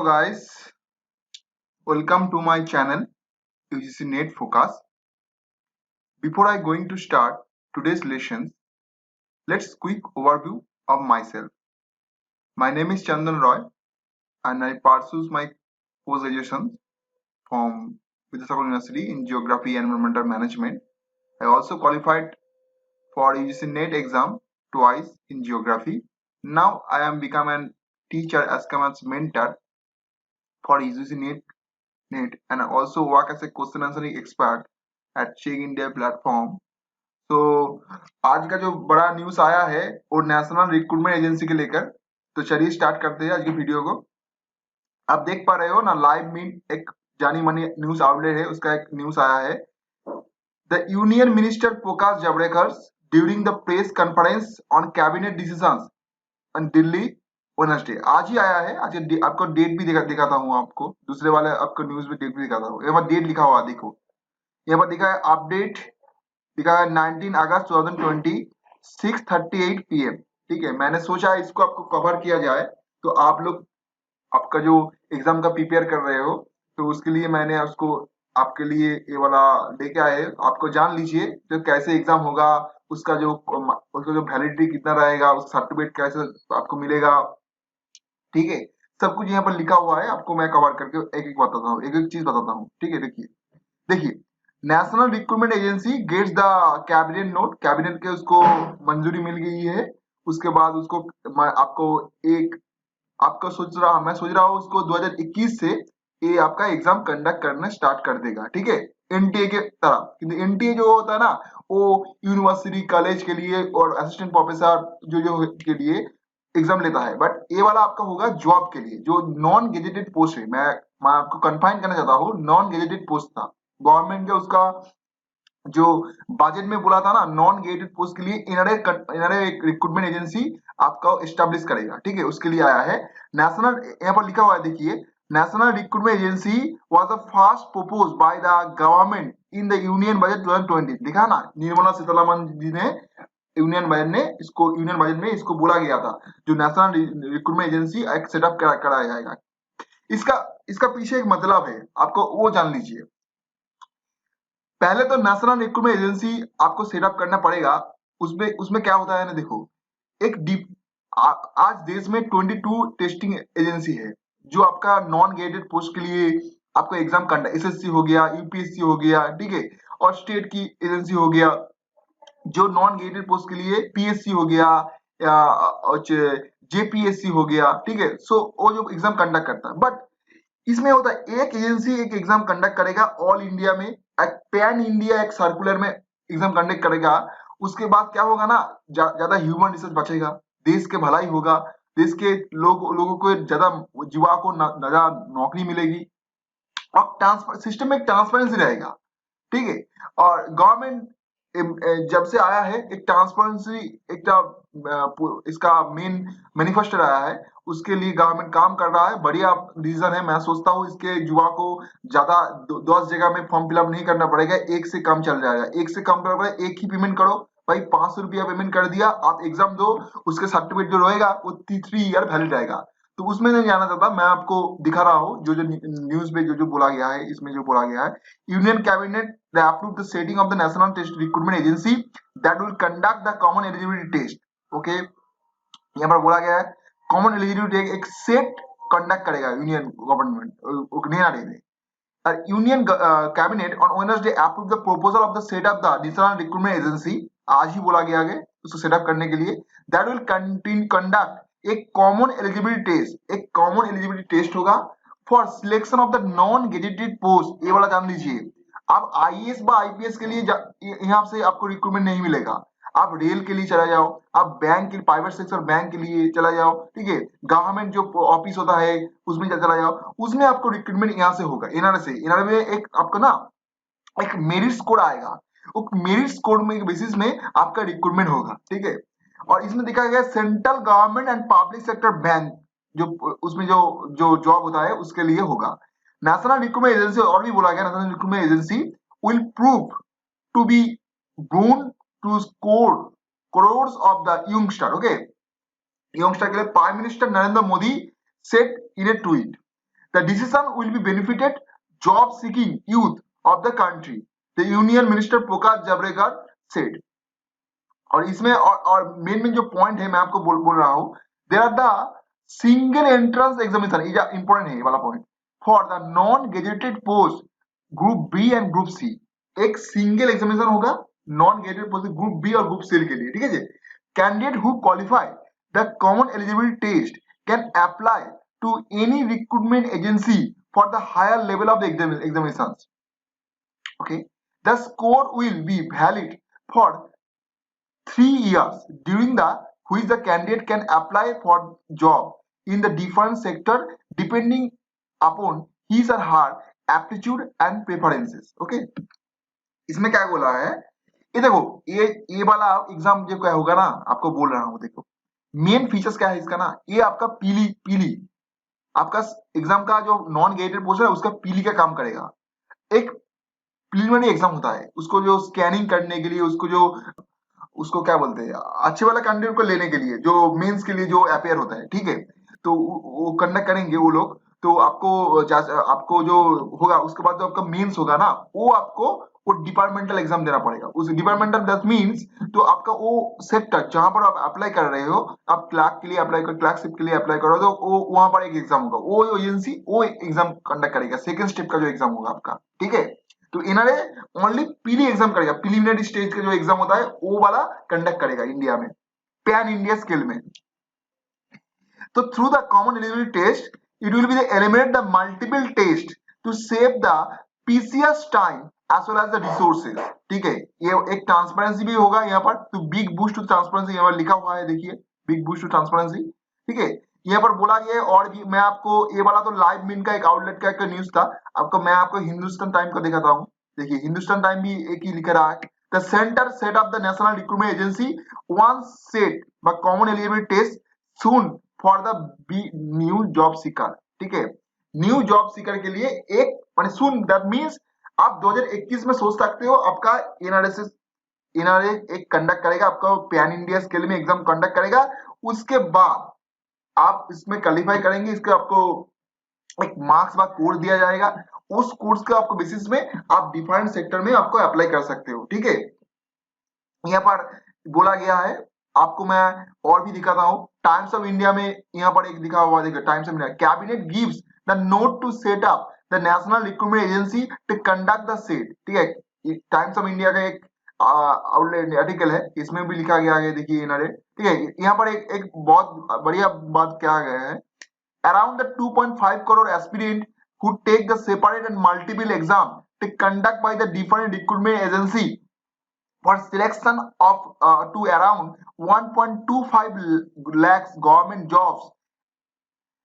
guys, welcome to my channel UGC Net Focus. Before I going to start today's lessons, let's quick overview of myself. My name is Chandan Roy and I pursued my post-graduation from Vidyasagar University in Geography and Environmental Management. I also qualified for UGC Net exam twice in Geography. Now I am become a teacher as come as mentor for UGC Net and I also work as a question answering expert at Check India platform. तो आज का जो बड़ा news आया है वो national recruitment agency के लेकर। तो चलिए स्टार्ट करते हैं आज की वीडियो को। आप देख पा रहे हो ना, लाइव मीट एक जानी मानी न्यूज आउटलेट है, उसका एक न्यूज आया है। The union minister Prakash Javadekar during the press conference on cabinet decisions on Delhi Wednesday. आज ही आया है। आज आपको डेट भी दिखाता हूँ, आपको दूसरे वाले आपको न्यूज में डेट भी दिखाता हूँ। यहाँ पर डेट लिखा हुआ देखो, यहाँ पर दिखा है अपडेट, लिखा है 19 अगस्त 2020 6:38 PM। ठीक है, मैंने सोचा इसको आपको कवर किया जाए। तो आप लोग आपका जो एग्जाम का प्रिपेयर कर रहे हो तो उसके लिए मैंने उसको आपके लिए ये वाला लेके आए। आपको जान लीजिए तो कैसे एग्जाम होगा, उसका जो वैलिडिटी कितना रहेगा, उस सर्टिफिकेट कैसे आपको मिलेगा। ठीक है, सब कुछ यहाँ पर लिखा हुआ है। आपको मैं कवर करके एक एक बताता हूँ, एक एक चीज बताता हूँ। ठीक है, देखिए देखिए national recruitment agency gets the cabinet note, cabinet के उसको मंजूरी मिल गई है। उसके बाद उसको आपको एक आपका मैं सोच रहा हूँ उसको 2021 से ये आपका एग्जाम कंडक्ट करना स्टार्ट कर देगा। ठीक है, एनटीए के तरह। किंतु एनटीए जो होता है ना, वो यूनिवर्सिटी कॉलेज के लिए और असिस्टेंट प्रोफेसर जो के लिए एग्जाम लेता है, बट ये वाला आपका होगा जॉब के लिए, जो नॉन गेजेटेड पोस्ट है। मैं आपको कंफाइन करना चाहता हूँ, नॉन गेजेटेड पोस्ट था गवर्नमेंट का, उसका जो बजट में बोला था ना, नॉन गेटेड पोस्ट के लिए इन्होंने एक रिक्रूटमेंट एजेंसी आपका एस्टेब्लिश करेगा। ठीक है, उसके लिए आया है नेशनल। यहाँ पर लिखा हुआ है देखिए, national recruitment agency was the first propose by the government in the union budget 2020। लिखा ना, निर्मला सीतारमण जी ने यूनियन बजट में इसको बोला गया था, जो नेशनल रिक्रूटमेंट एजेंसी एक सेटअप कराया जाएगा। इसका इसका पीछे एक मतलब है, आपको वो जान लीजिए। पहले तो नेशनल रिक्रूटमेंट एजेंसी आपको सेटअप करना पड़ेगा। उसमें उसमें क्या होता है ना, देखो एक डीप आज देश में 22 टेस्टिंग एजेंसी है जो आपका नॉन गेटेड पोस्ट के लिए आपको एग्जाम करना, एसएससी हो गया, यूपीएससी हो गया, ठीक है, और स्टेट की एजेंसी हो गया। जो नॉन गेटेड पोस्ट के लिए पीएससी हो गया या जेपीएससी हो गया। ठीक है, सो वो जो एग्जाम कंडक्ट करता है, बट इसमें होता है एक एजेंसी एक एग्जाम कंडक्ट करेगा ऑल इंडिया में, एक पैन इंडिया एक सर्कुलर में एग्जाम कंडक्ट करेगा। उसके बाद क्या होगा ना, ज्यादा ह्यूमन रिसोर्स बचेगा, देश के भलाई होगा, देश के लोगों को ज्यादा युवा को ज्यादा नौकरी मिलेगी और सिस्टम में ट्रांसपेरेंसी रहेगा। ठीक है, और गवर्नमेंट जब से आया है एक ट्रांसपेरेंसी इसका मेन मैनिफेस्टो आया है, उसके लिए गवर्नमेंट काम कर रहा है। बढ़िया डिसीजन है। मैं सोचता हूँ इसके युवा को ज्यादा 10 जगह में फॉर्म फिलअप नहीं करना पड़ेगा, एक से कम चल जाएगा। एक से कम करोगे, एक ही पेमेंट करो भाई, 500 रुपया पेमेंट कर दिया, आप एग्जाम दो, उसके सर्टिफिकेट जो रहेगा वो 3 ईयर वैलिड रहेगा। तो उसमें नहीं जाना चाहता, मैं आपको दिखा रहा हूँ जो न्यूज में जो बोला गया है। इसमें जो बोला गया है, union cabinet approved the setting of the national test recruitment agency that will conduct the common eligibility test. Okay, यहाँ पर बोला गया है कॉमन एलिजिबिलिटी एक सेट कंडक्ट करेगा union government. Union cabinet on Wednesday approve the proposal of the set up the national recruitment agency. आज ही बोला गया है उसको सेटअप करने के लिए। दैट विल कंडक्ट एक कॉमन एलिजिबिलिटी टेस्ट, एक कॉमन एलिजिबिलिटी टेस्ट होगा for selection of the non gazetted post. ये वाला जान लीजिए, आप आईएएस व आईपीएस के लिए यहाँ से आपको रिक्रूटमेंट नहीं मिलेगा। आप रेल के लिए चला जाओ, आप बैंक के प्राइवेट सेक्टर बैंक के लिए चला जाओ, ठीक है, गवर्नमेंट जो ऑफिस होता है उसमें चला जाओ, उसमें आपको रिक्रूटमेंट यहाँ से होगा। एनआरए में एक आपको ना एक मेरिट स्कोर आएगा, वो मेरिट स्कोर में बेसिस में आपका रिक्रूटमेंट होगा। ठीक है, और इसमें दिखा गया central government and public sector bank, जो उसमें जो जो जॉब होता है उसके लिए होगा। नेशनल रिक्रूटमेंट एजेंसी, और भी बोला गया national recruitment agency will prove to be boon to score crores of the youngster. Okay, youngster के लिए prime minister Narendra Modi said in a tweet the decision will be benefited job seeking youth of the country, the union minister Prakash Javadekar said. और इसमें और main जो point है मैं आपको बोल रहा हूं, there are the single entrance examination, ये इंपॉर्टेंट है ये वाला point, for the non gazetted post group B and group C. एक सिंगल एग्जामिनेशन होगा non gazetted post group B और ग्रुप सी के लिए, ठीक है जी। Candidate who qualify the common eligibility test can apply to any recruitment agency for the higher level of the examination. Okay, the score will be valid for 3 years, during the which the candidate can apply for job in the different sector depending upon his or her aptitude and preferences. Okay, इसमें क्या बोला है, ये देखो, ये वाला exam जो क्या होगा ना, आपको बोल रहा हूँ, देखो मेन फीचर्स क्या है इसका ना, ये आपका पीली पीली आपका एग्जाम का जो नॉन गेटेड पोर्शन है उसका पीली का काम करेगा। एक प्रीलिमिनरी एग्जाम होता है, उसको जो स्कैनिंग करने के लिए, उसको क्या बोलते हैं, अच्छे वाला कैंडिडेट को लेने के लिए, जो मेंस के लिए जो अपेयर होता है, ठीक है, तो वो कंडक्ट करेंगे वो लोग। तो आपको जो होगा उसके बाद जो आपका मेंस होगा ना, वो आपको वो डिपार्टमेंटल एग्जाम देना पड़ेगा। उस डिपार्टमेंटल दैट मींस तो आपका वो सेक्टर जहां पर आप अप्लाई कर रहे हो, आप क्लर्क के लिए अप्लाई कर, क्लर्कशिप के लिए अप्लाई करो, तो वो वहां पर एक एग्जाम होगा, वो एजेंसी वो एग्जाम कंडक्ट करेगा, सेकंड स्टेप का जो एग्जाम होगा आपका, ठीक है। तो इन्होंने ओनली पीली एग्जाम करेगा, प्रीलिमिनरी स्टेज का जो एग्जाम होता है वो वाला कंडक्ट करेगा इंडिया में, पैन इंडिया स्केल में। तो through the common eligibility test it will be eliminate the multiple test to save the PCS time as well as the resources, ठीक है। ये एक ट्रांसपेरेंसी भी होगा यहाँ पर, तो बिग बूस्ट टू ट्रांसपेरेंसी यहाँ पर लिखा हुआ है, देखिए बिग बूस्ट टू ट्रांसपेरेंसी, ठीक है। यहाँ पर बोला गया और भी, मैं आपको ये वाला तो लाइव मिन का एक आउटलेट का न्यूज था, आपको मैं आपको हिंदुस्तान टाइम को दिखाता हूँ। देखिए हिंदुस्तान टाइम भी एक ही लिख रहा है, the centre set of the national recruitment agency one set the common eligibility test soon for the new job seeker, ठीक है। न्यू जॉब सीकर के लिए एक माने सून, दैट मींस आप 2021 में सोच सकते हो आपका एनआरएस एनआरए एक कंडक्ट करेगा, आपका पैन इंडिया स्केल में एग्जाम कंडक्ट करेगा, उसके बाद आप इसमें क्वालिफाई करेंगे, इसके आपको एक मार्क्स बाद कोर्स दिया जाएगा, उस कोर्स के आपको बेसिस में आप डिफरेंट सेक्टर में आपको अप्लाई कर सकते हो, ठीक है। यहाँ पर बोला गया है, आपको मैं और भी दिखाता हूँ, टाइम्स ऑफ इंडिया में यहाँ पर एक दिखा हुआ, देखिए Times of India, cabinet gives the note to set up the national recruitment agency to conduct the CET, ठीक है। टाइम्स ऑफ इंडिया का एक आउटलेट आर्टिकल है, इसमें भी लिखा गया है, देखिए इन्होंने, ठीक है। यहाँ पर एक बहुत बढ़िया बात क्या गया है, around the 2.5 crore aspirant who take the separate and multiple exam to conduct by the different recruitment agency for selection of to around 1.25 lakhs government jobs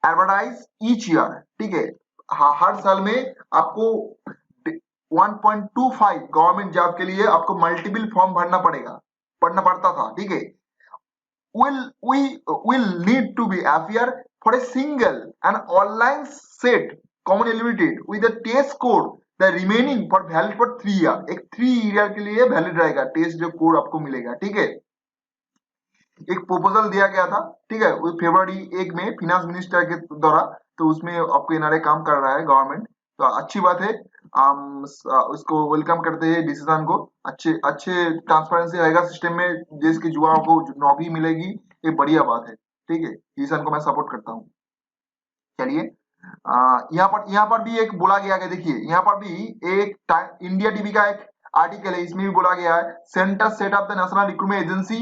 advertised each year, ठीक है। हर साल में आपको 1.25 गवर्नमेंट जॉब के लिए आपको multiple form पढ़ना पड़ता था, ठीक है। will need to be appear for a single and online set common eligibility with a test code, the remaining for valid for 3 year, एक 3 year के लिए वैलिड रहेगा टेस्ट जो कोड आपको मिलेगा, ठीक है। एक प्रपोजल दिया गया था, ठीक है, फरवरी 1 में फिनेंस मिनिस्टर के द्वारा, तो उसमें आपको एनआरए काम कर रहा है गवर्नमेंट, तो अच्छी बात है, हम उसको वेलकम करते हैं डिसीजन को, अच्छे अच्छे ट्रांसपेरेंसी रहेगा सिस्टम में, देश के युवाओं को नौकरी मिलेगी, ये बढ़िया बात है, ठीक है, डिसीजन को मैं सपोर्ट करता हूँ। चलिए यहाँ पर भी एक बोला गया है, देखिए यहाँ पर भी एक इंडिया टीवी का एक आर्टिकल है, इसमें भी बोला गया है, centre set of the national recruitment agency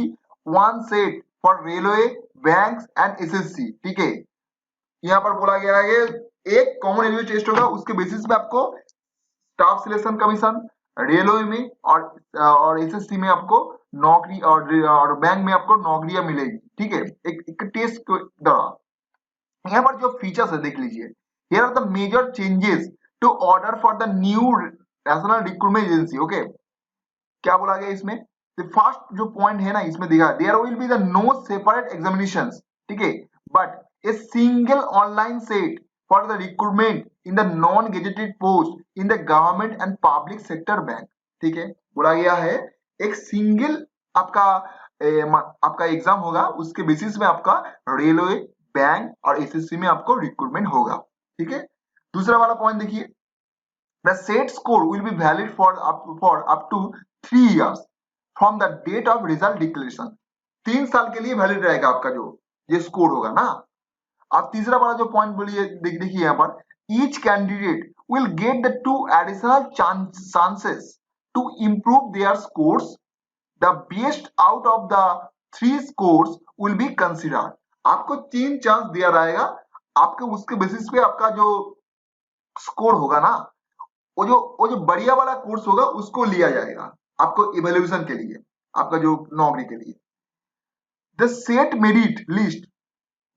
one set for railway banks and SSC, ठीक है। यहाँ पर बोला गया है एक कॉमन एलिजिबिलिटी टेस्ट होगा, उसके बेसिस पे आपको स्टाफ सिलेक्शन कमीशन रेलवे में और एसएससी में आपको नौकरी और बैंक में आपको नौकरियां मिलेगी, ठीक है, एक टेस्ट के दौरान। यहाँ पर जो फीचर्स है देख लीजिए, here are the major changes to order for the new national recruitment agency, okay. क्या बोला गया इसमें, फर्स्ट जो पॉइंट है ना, इसमें दिखा there will be the no separate examinations, ठीक है, but a single online CET for the recruitment in the non gazetted post in the government and public sector bank, ठीक है। बोला गया है एक सिंगल आपका एग्जाम होगा, उसके बेसिस में आपका रेलवे बैंक और एसएससी में आपको रिक्रूटमेंट होगा, ठीक है। दूसरा वाला पॉइंट देखिए, the CET score will be valid for up to 3 years from the date of result declaration. 3 साल के लिए वैलिड रहेगा आपका जो ये स्कोर होगा ना। अब तीसरा वाला जो पॉइंट बोलिए, देखिए यहाँ पर, each candidate will get the 2 additional chances to improve their scores. The best out of the 3 scores will be considered. आपको 3 चांस दिया रहेगा, आपके उसके बेसिस पे आपका जो स्कोर होगा ना, वो जो बढ़िया वाला कोर्स होगा उसको लिया जाएगा आपको इवेल्युएशन के लिए, आपका जो नौकरी के लिए। The set merit list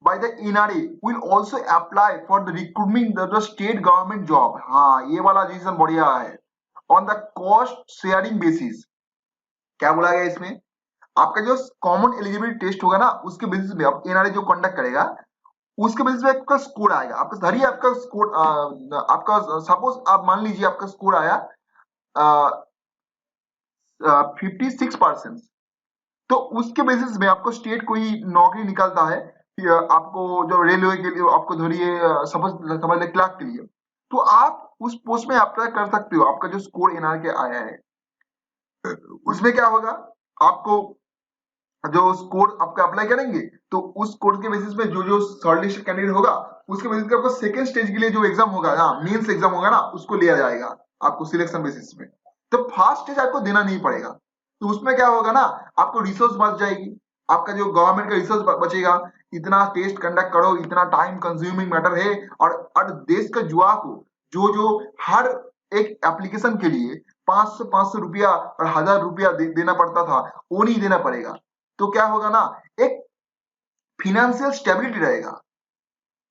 by the NRA will also apply for the recruitment the state government job। हाँ, ये वाला डिसीजन बढ़िया है। on the cost sharing basis, क्या बोला गया इसमें, आपका जो कॉमन एलिजिबिलिटी टेस्ट होगा ना, उसके बेसिस पे अब एनआरए जो कंडक्ट करेगा, उसके बेसिस पे आपका स्कोर आएगा। आपका धरिए आपका स्कोर, आपका सपोज आप मान लीजिए आपका स्कोर आया 56%, तो उसके बेसिस में आपको स्टेट कोई नौकरी निकालता है, आपको जो रेलवे के लिए आपको धरिए समझ ले क्लर्क के लिए, तो आप उस पोस्ट में अप्लाई कर सकते हो। आपका जो स्कोर एनआर के आया है उसमें क्या होगा, आपको जो स्कोर आपका अप्लाई करेंगे, तो उस स्कोर के बेसिस पे जो जो शॉर्टलिस्ट कैंडिडेट होगा, उसके बेसिस पे आपको सेकंड स्टेज के लिए जो एग्जाम होगा ना, मेंस एग्जाम होगा ना, उसको लिया जाएगा आपको सिलेक्शन बेसिस पे। तो फर्स्ट स्टेज आपको देना नहीं पड़ेगा। तो उसमें क्या होगा ना, आपको रिसोर्स बच जाएगी, आपका जो गवर्नमेंट का रिसोर्स बचेगा। इतना टेस्ट कंडक्ट करो, इतना टाइम कंज्यूमिंग मैटर है, और देश का युवा को जो जो हर एक एप्लीकेशन के लिए 500 रुपया और 1000 रुपया देना पड़ता था, वो नहीं देना पड़ेगा। तो क्या होगा ना, एक फिनेंशियल स्टेबिलिटी रहेगा।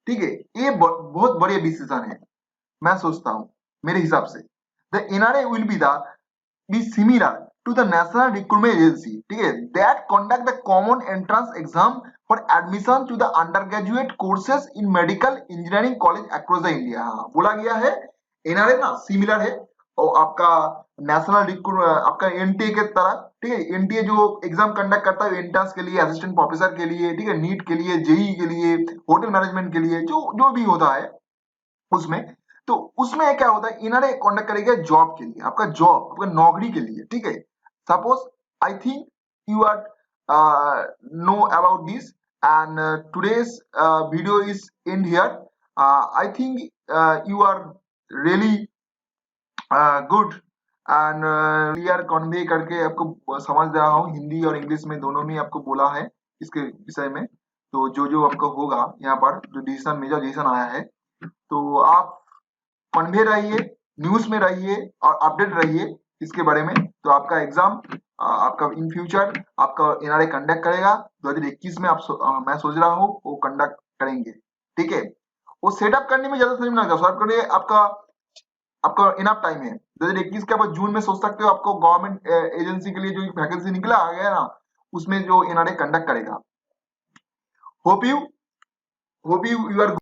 ठीक है, ये बहुत बड़े डिसीजन है, मैं सोचता हूं मेरे हिसाब से। The NRA will be similar to the national recruitment agency, ठीक है, that conduct the common entrance exam for admission to the undergraduate courses in medical engineering college across the India. बोला गया है एनआरए ना similar है और आपका national recruit आपका एनटीए के तरह। ठीक है, एनटीए जो एग्जाम कंडक्ट करता है एंट्रेंस के लिए, असिस्टेंट प्रोफेसर के लिए, ठीक है, नीट के लिए, जेई के लिए, होटल मैनेजमेंट के लिए, जो जो भी होता है उसमें। तो उसमें क्या होता है, इन्होंने कॉन्टेक्ट करेगा जॉब के लिए, आपका जॉब, आपका नौकरी के लिए। ठीक है, suppose I think you are know about this, and today's video is end here. I think you are really good and clear convey करके आपको समझ रहा हूँ, हिंदी और इंग्लिश में दोनों में आपको बोला है इसके विषय में। तो जो जो आपको होगा यहाँ पर जो डिसीजन, मेजर डिसीजन आया है, तो आप कन्वे रहिए, न्यूज में रहिए और अपडेट रहिए इसके बारे में। तो आपका एग्जाम आपका इन फ्यूचर आपका एनआरए कंडक्ट करेगा 2021 में। मैं सोच रहा हूँ वो कंडक्ट करेंगे। ठीक है, वो सेटअप करने में ज्यादा समय नहीं लगता, सेटअप करने आपका आपका इनफ टाइम है। 2021 के बाद जून में सोच सकते हो, आपको गवर्नमेंट एजेंसी के लिए जो वैकेंसी निकला आ गया ना, उसमें जो एनआरए कंडक्ट करेगा। Hope you are